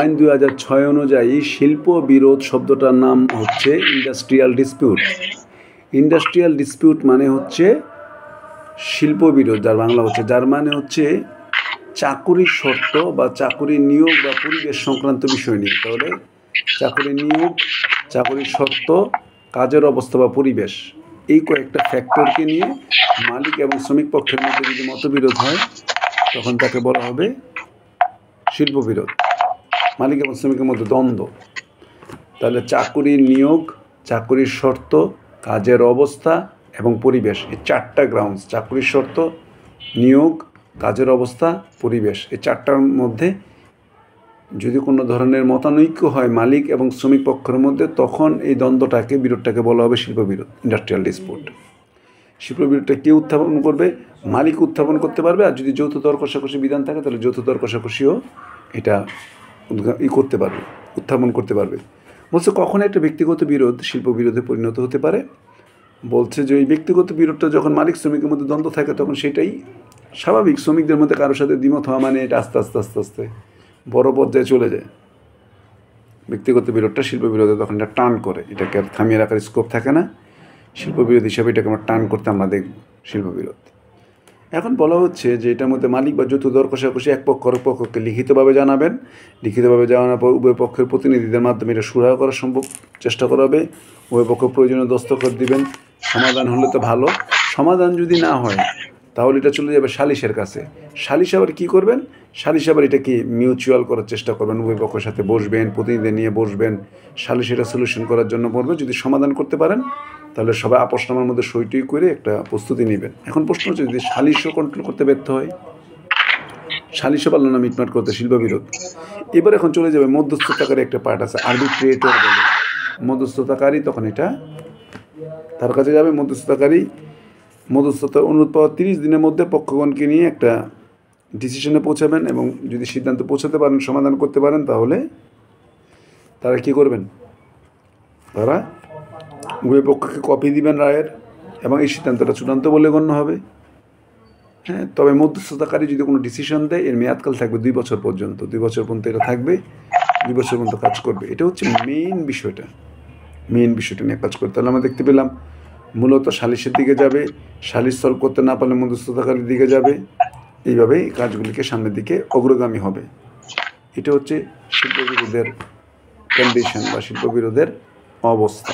আইন 2006 অনুযায়ী শিল্প বিরোধ শব্দটার নাম হচ্ছে ইন্ডাস্ট্রিয়াল ডিসপিউট। ইন্ডাস্ট্রিয়াল ডিসপিউট মানে হচ্ছে শিল্প বিরোধ, যার বাংলা হচ্ছে, যার মানে হচ্ছে চাকুরির শর্ত বা চাকুরির নিয়োগ বা পরিবেশ সংক্রান্ত বিষয় নিয়ে। তাহলে চাকুরির নিয়োগ, চাকুরির শর্ত, কাজের অবস্থা বা পরিবেশ, এই কয়েকটা ফ্যাক্টরকে নিয়ে মালিক এবং শ্রমিক পক্ষের মধ্যে যদি মতবিরোধ হয় তখন তাকে বলা হবে শিল্প বিরোধ, মালিক এবং শ্রমিকের মধ্যে দ্বন্দ্ব। তাহলে চাকুরির নিয়োগ, চাকুরির শর্ত, কাজের অবস্থা এবং পরিবেশ, এই চারটা গ্রাউন্ডস, চাকুরির শর্ত, নিয়োগ, কাজের অবস্থা, পরিবেশ, এই চারটার মধ্যে যদি কোনো ধরনের মতানৈক্য হয় মালিক এবং শ্রমিক পক্ষের মধ্যে, তখন এই দ্বন্দ্বটাকে, বিরোধটাকে বলা হবে শিল্প বিরোধ, ইন্ডাস্ট্রিয়াল ডিসপিউট। শিল্প বিরোধটা কে উত্থাপন করবে? মালিক উত্থাপন করতে পারবে, আর যদি যৌথ দর কষাকষি বিধান থাকে তাহলে যৌথ দর কষাকষিও এটা করতে পারবে, উত্থাপন করতে পারবে। বলছে কখন একটা ব্যক্তিগত বিরোধ শিল্প বিরোধে পরিণত হতে পারে? বলছে যে এই ব্যক্তিগত বিরোধটা যখন মালিক শ্রমিকের মধ্যে দ্বন্দ্ব থাকে তখন সেটাই স্বাভাবিক। শ্রমিকদের মধ্যে কারোর সাথে দ্বিমত হওয়া মানে এটা আস্তে আস্তে আস্তে আস্তে বড় পর্যায়ে চলে যায়। ব্যক্তিগত বিরোধটা শিল্প বিরোধে তখন এটা টার্ন করে, এটাকে আর থামিয়ে রাখার স্কোপ থাকে না। শিল্প বিরোধ হিসাবে এটাকে আমরা টার্ন করতে আমরা দেখব শিল্প বিরোধ। এখন বলা হচ্ছে যে এটার মধ্যে মালিক বা যৌথ দর কষাকষি এক পক্ষ আরেক পক্ষকে লিখিতভাবে জানাবেন। লিখিতভাবে জানানোর পর উভয় পক্ষের প্রতিনিধিদের মাধ্যমে এটা সুরাহা করা সম্ভব চেষ্টা করা হবে। উভয় পক্ষ প্রয়োজনীয় দস্তখত দিবেন। সমাধান হলে তো ভালো, সমাধান যদি না হয় তাহলে এটা চলে যাবে সালিশের কাছে। সালিশ আবার কী করবেন? সালিশ আবার এটাকে মিউচুয়াল করার চেষ্টা করবেন, উভয় পক্ষের সাথে বসবেন, প্রতিনিধি নিয়ে বসবেন, সালিশ এটা সলিউশন করার জন্য বলবেন। যদি সমাধান করতে পারেন তাহলে সবাই আপোসনামার মধ্যে সইটই করে একটা প্রস্তুতি নেবেন। এখন প্রশ্ন হচ্ছে যদি সালিশও কন্ট্রোল করতে ব্যর্থ হয়, সালিশও পারল না মিটমাট করতে, শিল্প বিরোধ। এবার এখন চলে যাবে মধ্যস্থতাকারী একটা পার্ট আছে, আরবিট্রেটর বলে, মধ্যস্থতাকারী। তখন এটা তার কাছে যাবে মধ্যস্থতার অনুরোধ পাওয়ার 30 দিনের মধ্যে পক্ষগণকে নিয়ে একটা ডিসিশনে পৌঁছাবেন, এবং যদি সিদ্ধান্ত পৌঁছাতে পারেন, সমাধান করতে পারেন, তাহলে তারা কী করবেন? তারা উভয় পক্ষকে কপি দিবেন রায়ের, এবং এই সিদ্ধান্তটা চূড়ান্ত বলে গণ্য হবে। হ্যাঁ, তবে মধ্যস্থতাকারী যদি কোনো ডিসিশন দেয় এর মেয়াদকাল থাকবে 2 বছর পর্যন্ত। 2 বছর পর্যন্ত এটা থাকবে, 2 বছর পর্যন্ত কাজ করবে। এটা হচ্ছে মেইন বিষয়টা নিয়ে কাজ করতে। তাহলে আমরা দেখতে পেলাম মূলত সালিশের দিকে যাবে, সালিশ সলভ করতে না পারলে মধ্যস্থতাকারীর দিকে যাবে। এইভাবে এই কাজগুলিকে সামনের দিকে অগ্রগামী হবে। এটা হচ্ছে শিল্প বিরোধের কন্ডিশন বা শিল্প বিরোধের অবস্থা।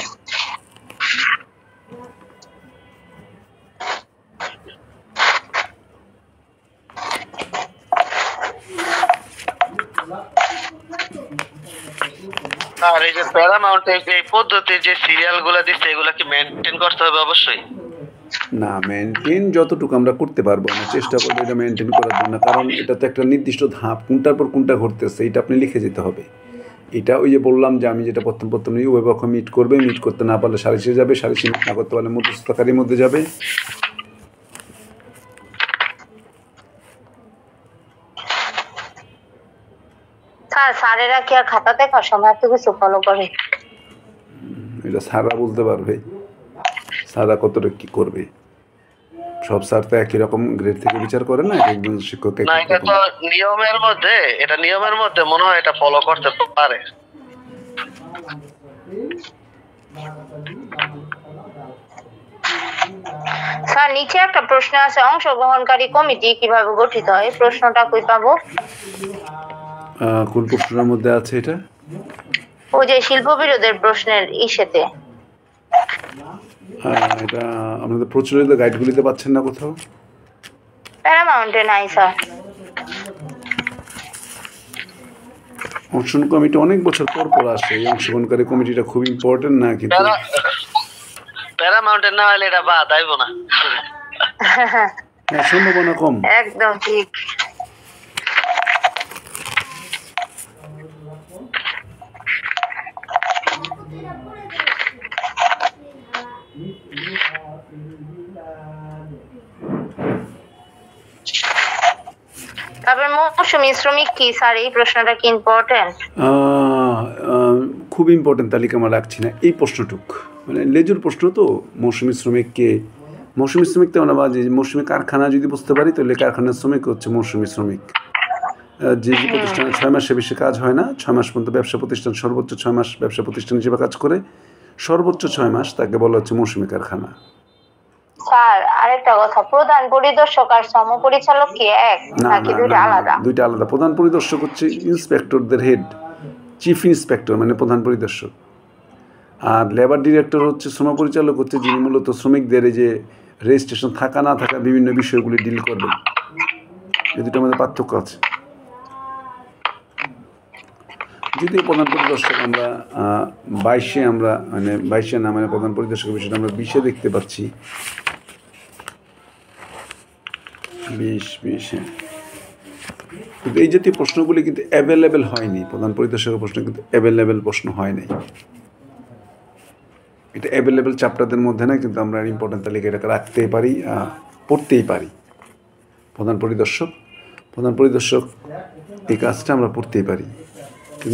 আর এই যে প্যারামাউন্টে যে পদ্ধতি যে সিরিয়ালগুলো দিচ্ছে এগুলো কি মেনটেন করতে হবে? অবশ্যই না, মেনটেন যতটুকু আমরা করতে পারবো আমরা চেষ্টা করবো এটা মেনটেন করার জন্য, কারণ এটা তো একটা নির্দিষ্ট ধাপ, কোনটার পর কোনটা ঘটতেছে এটা আপনি লিখে যেতে হবে। এটা ওই যে বললাম যে আমি যেটা প্রথম উভয় পক্ষ মিট করবে, মিট করতে না পারলে সালিশে যাবে, সালিশে মিট না করতে পারলে মধ্যস্থতাকারীর মধ্যে যাবে। স্যারেরা কি আর খাতাতে সময় কিছু ফলো করে? এটা স্যাররা বলতে পারবে, স্যাররা কতটা কি করবে। সব স্যার তো একই রকম গ্রেড থেকে বিচার করে না, একজন শিক্ষক। না, এটা তো নিয়মের মধ্যে, এটা নিয়মের মধ্যে মনে হয় এটা ফলো করতে পারে। স্যার নিচে একটা প্রশ্ন আছে, অংশগ্রহণকারী কমিটি কিভাবে গঠিত হয়? প্রশ্নটা কই পাবো? কোন প্রশ্নের মধ্যে আছে এটা? ওই যে শিল্প বিরোধের প্রশ্নের ইসেতে। এটা আমাদের প্রচলিত গাইডগুলিতে পাচ্ছেন না কোথাও? প্যারামাউন্টে নাই স্যার। অংশগ্রহণ কমিটি অনেক বছর পর পর আসে। এই অংশগ্রহণকারী কমিটিটা খুব ইম্পর্টেন্ট না, কিন্তু প্যারামাউন্টে না হলে এটা বাদ আইব না। হ্যাঁ, সম্ভাবনা কম। একদম ঠিক। তারপরে মৌসুমী শ্রমিক কি স্যার? এই প্রশ্নটা কি ইম্পর্টেন্ট? খুব ইম্পর্টেন্ট, তালিকা আমরা রাখছি না এই প্রশ্নটুক, মানে লেজুর প্রশ্ন তো। মৌসুমী শ্রমিককে, মৌসুমী শ্রমিক তো আমরা বাজে মৌসুমী কারখানা যদি বুঝতে পারি তাহলে কারখানার শ্রমিক হচ্ছে মৌসুমী শ্রমিক। যে যে প্রতিষ্ঠানে 6 মাসের বেশি কাজ হয় না, 6 মাস পর্যন্ত ব্যবসা প্রতিষ্ঠান সর্বোচ্চ 6 মাস ব্যবসা প্রতিষ্ঠান হিসেবে কাজ করে, সর্বোচ্চ 6 মাস তাকে বলা হচ্ছে মৌসুমি কারখানা। স্যার আরেকটা কথা, প্রধান পরিদর্শক আর শ্রম পরিচালক কি এক নাকি দুইটা আলাদা? দুইটা আলাদা। প্রধান পরিদর্শক হচ্ছে ইন্সপেক্টরদের হেড, চিফ ইন্সপেক্টর মানে প্রধান পরিদর্শক। আর লেবার ডিরেক্টর হচ্ছে শ্রম পরিচালক, হচ্ছে যিনি মূলত শ্রমিকদের এই যে রেজিস্ট্রেশন থাকা না থাকা বিভিন্ন বিষয়গুলি ডিল করবেন। এই দুটোর মধ্যে পার্থক্য আছে। যদিও প্রধান পরিদর্শক আমরা 22-এ আমরা মানে 22-এ না মানে প্রধান পরিদর্শকের বিষয়টা আমরা 20-এ দেখতে পাচ্ছি, 20 কিন্তু এই জাতীয় প্রশ্নগুলি কিন্তু অ্যাভেলেবেল হয়নি। প্রধান পরিদর্শকের প্রশ্ন কিন্তু অ্যাভেলেবেল প্রশ্ন হয় নাই। এটা অ্যাভেলেবেল চ্যাপ্টারদের মধ্যে না, কিন্তু আমরা ইম্পর্টেন্ট তালিকা এটাকে রাখতেই পারি, পড়তেই পারি। প্রধান পরিদর্শক এই কাজটা আমরা পড়তেই পারি,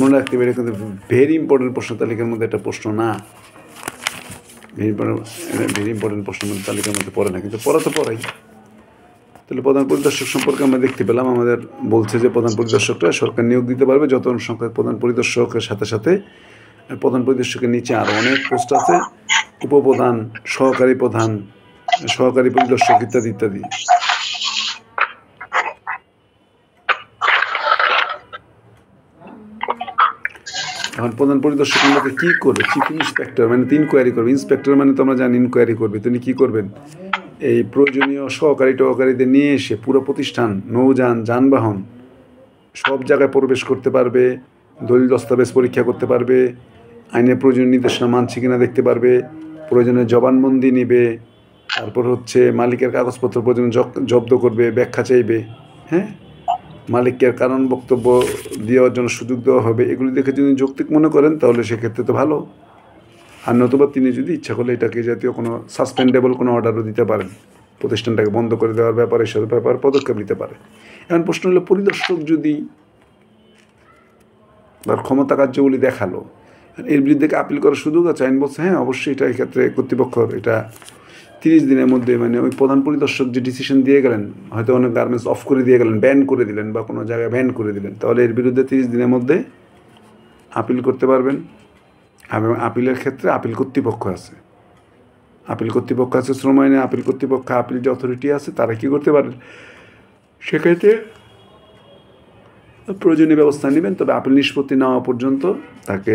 মনে রাখতে পারি। কিন্তু ভেরি ইম্পর্টেন্ট প্রশ্ন তালিকার মধ্যে একটা প্রশ্ন না, ভেরি ইম্পর্টেন্ট প্রশ্নের মধ্যে তালিকার মধ্যে পড়ে না, কিন্তু পড়া তো পড়াই। তাহলে প্রধান পরিদর্শক সম্পর্কে আমরা দেখতে পেলাম, আমাদের বলছে যে প্রধান পরিদর্শকরা সরকার নিয়োগ দিতে পারবে যত সংখ্যক প্রধান পরিদর্শকের সাথে সাথে প্রধান পরিদর্শকের নিচে আরও অনেক পোস্ট আছে, উপপ্রধান, সহকারী প্রধান, সহকারী পরিদর্শক ইত্যাদি ইত্যাদি। এখন প্রধান পরিদর্শক আমাকে কী করবে? চিফ ইন্সপেক্টর মানে ইনকোয়ারি করবে। ইন্সপেক্টর মানে তো আমরা জানি ইনকোয়ারি করবে। তিনি কী করবেন? এই প্রয়োজনীয় সহকারীদের নিয়ে এসে পুরো প্রতিষ্ঠান, নৌযান, যানবাহন সব জায়গায় প্রবেশ করতে পারবে, দলিল দস্তাবেজ পরীক্ষা করতে পারবে, আইনের প্রয়োজনীয় নির্দেশনা মানছে কিনা দেখতে পারবে, প্রয়োজনীয় জবানবন্দি নেবে, তারপর হচ্ছে মালিকের কাগজপত্র প্রয়োজনে জব্দ করবে, ব্যাখ্যা চাইবে, হ্যাঁ, মালিকের কারণ বক্তব্য দেওয়ার জন্য সুযোগ দেওয়া হবে। এগুলি দেখে যদি যৌক্তিক মনে করেন তাহলে সেক্ষেত্রে তো ভালো, আর নতুবা তিনি যদি ইচ্ছা করলে এটাকে জাতীয় কোনো সাসপেন্ডেবল কোনো অর্ডারও দিতে পারেন, প্রতিষ্ঠানটাকে বন্ধ করে দেওয়ার ব্যাপারে এসব ব্যাপারে পদক্ষেপ নিতে পারে। এখন প্রশ্ন হলো, পরিদর্শক যদি তার ক্ষমতা কার্যগুলি দেখালো, এর বিরুদ্ধে আপিল করার সুযোগ আছে? আইন বলছে হ্যাঁ অবশ্যই, এটা এক্ষেত্রে কর্তৃপক্ষর এটা 30 দিনের মধ্যে, মানে ওই প্রধান পরিদর্শক যে ডিসিশন দিয়ে গেলেন, হয়তো অনেক গার্মেন্টস অফ করে দিয়ে গেলেন, ব্যান করে দিলেন বা কোনো জায়গায় ব্যান করে দিলেন, তাহলে এর বিরুদ্ধে 30 দিনের মধ্যে আপিল করতে পারবেন। এবং আপিলের ক্ষেত্রে আপিল কর্তৃপক্ষ আছে, শ্রম আইনে আপিল কর্তৃপক্ষ, আপিল যে অথরিটি আছে তারা কী করতে পারেন? সেক্ষেত্রে প্রয়োজনীয় ব্যবস্থা নেবেন। তবে আপিল নিষ্পত্তি নেওয়া পর্যন্ত তাকে,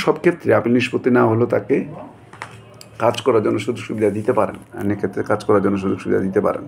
সব ক্ষেত্রে আপিল নিষ্পত্তি না হলেও তাকে কাজ করার জন্য সুযোগ সুবিধা দিতে পারেন, আইনের ক্ষেত্রে কাজ করার জন্য সুযোগ সুবিধা দিতে পারেন।